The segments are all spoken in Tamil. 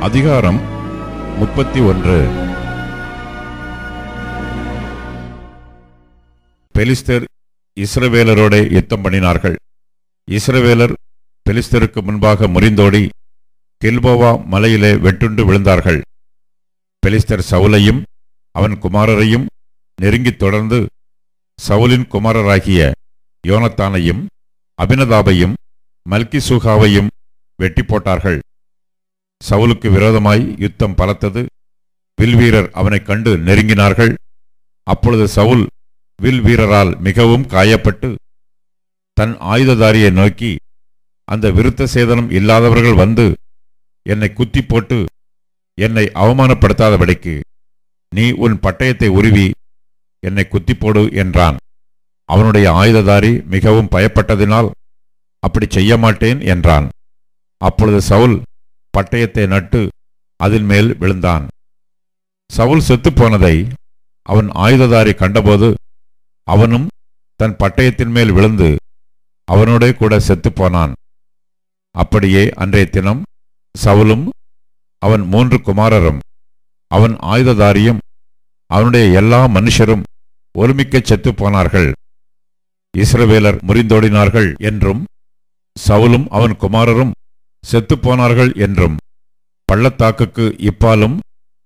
அதிகாரம் 31. பெலிஸ்தர் இஸ்ரவேலரோட யுத்தம் பண்ணினார்கள். இஸ்ரவேலர் பெலிஸ்தருக்கு முன்பாக முறிந்தோடி கில்போவா மலையிலே வெட்டுண்டு விழுந்தார்கள். பெலிஸ்தர் சவுலையும் அவன் குமாரரையும் நெருங்கித் தொடர்ந்து சவுலின் குமாரராகிய யோனத்தானையும் அபினதாபையும் மல்கிசூகாவையும் வெட்டி போட்டார்கள். சவுலுக்கு விரோதமாய் யுத்தம் பலத்தது. வில்வீரர் அவனை கண்டு நெருங்கினார்கள். அப்பொழுது சவுல் வில் வீரரால் மிகவும் காயப்பட்டு தன் ஆயுததாரியை நோக்கி, அந்த விருத்த சேதனம் இல்லாதவர்கள் வந்து என்னை குத்தி போட்டு என்னை அவமானப்படுத்தாதபடிக்கு நீ உன் பட்டயத்தை உருவி என்னை குத்தி போடு என்றான். அவனுடைய ஆயுததாரி மிகவும் பயப்பட்டதினால் அப்படி செய்ய மாட்டேன் என்றான். அப்பொழுது சவுல் பட்டயத்தை நட்டு அதன் மேல் விழுந்தான். சவுல் செத்துப்போனதை அவன் ஆயுததாரி கண்டபோது அவனும் தன் பட்டயத்தின் மேல் விழுந்து அவனோட கூட செத்துப்போனான். அப்படியே அன்றைய தினம் சவுலும் அவன் 3 குமாரரும் அவன் ஆயுததாரியும் அவனுடைய எல்லா மனுஷரும் ஒருமிக்க செத்துப்போனார்கள். இஸ்ரவேலர் முறிந்தோடினார்கள் என்றும் சவுலும் அவன் குமாரரும் செத்துப்போனார்கள் என்றும் பள்ளத்தாக்குக்கு இப்பாலும்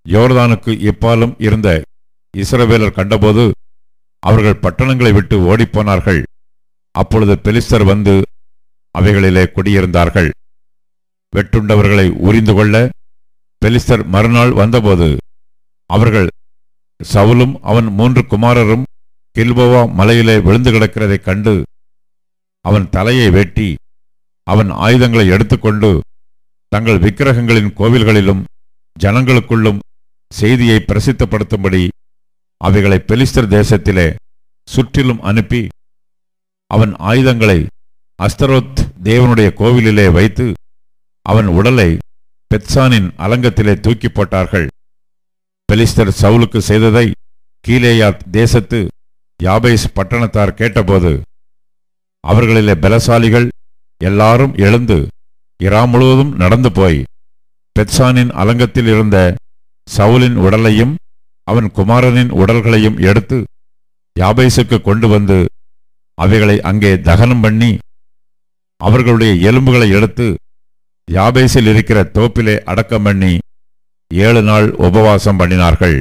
யோர்தானுக்கு இப்பாலும் இருந்த இஸ்ரவேலர் கண்டபோது அவர்கள் பட்டணங்களை விட்டு ஓடிப்போனார்கள். அப்பொழுது பெலிஸ்தர் வந்து அவைகளிலே குடியிருந்தார்கள். வெட்டுண்டவர்களை உரிந்து கொள்ள பெலிஸ்தர் மறுநாள் வந்தபோது அவர்கள் சவுலும் அவன் 3 குமாரரும் கில்போவா மலையிலே விழுந்து கிடக்கிறதைக் கண்டு அவன் தலையை வெட்டி அவன் ஆயுதங்களை எடுத்துக்கொண்டு தங்கள் விக்கிரகங்களின் கோவில்களிலும் ஜனங்களுக்குள்ளும் செய்தியை பிரசித்தப்படுத்தும்படி அவைகளை பெலிஸ்தர் தேசத்திலே சுற்றிலும் அனுப்பி அவன் ஆயுதங்களை அஸ்தரோத் தேவனுடைய கோவிலிலே வைத்து அவன் உடலை பெத்சானின் அலங்கத்திலே தூக்கி போட்டார்கள். பெலிஸ்தர் சவுலுக்கு செய்ததை கீலேயாத் தேசத்து யாபேஸ் பட்டணத்தார் கேட்டபோது அவர்களிலே பலசாலிகள் எல்லாரும் எழுந்து இரா முழுவதும் நடந்து போய் பெத்சானின் அலங்கத்தில் இருந்த சவுலின் உடலையும் அவன் குமாரனின் உடல்களையும் எடுத்து யாபேசுக்கு கொண்டு வந்து அவைகளை அங்கே தகனம் பண்ணி அவர்களுடைய எலும்புகளை எடுத்து யாபேசில் இருக்கிற தோப்பிலே அடக்கம் பண்ணி 7 நாள் உபவாசம் பண்ணினார்கள்.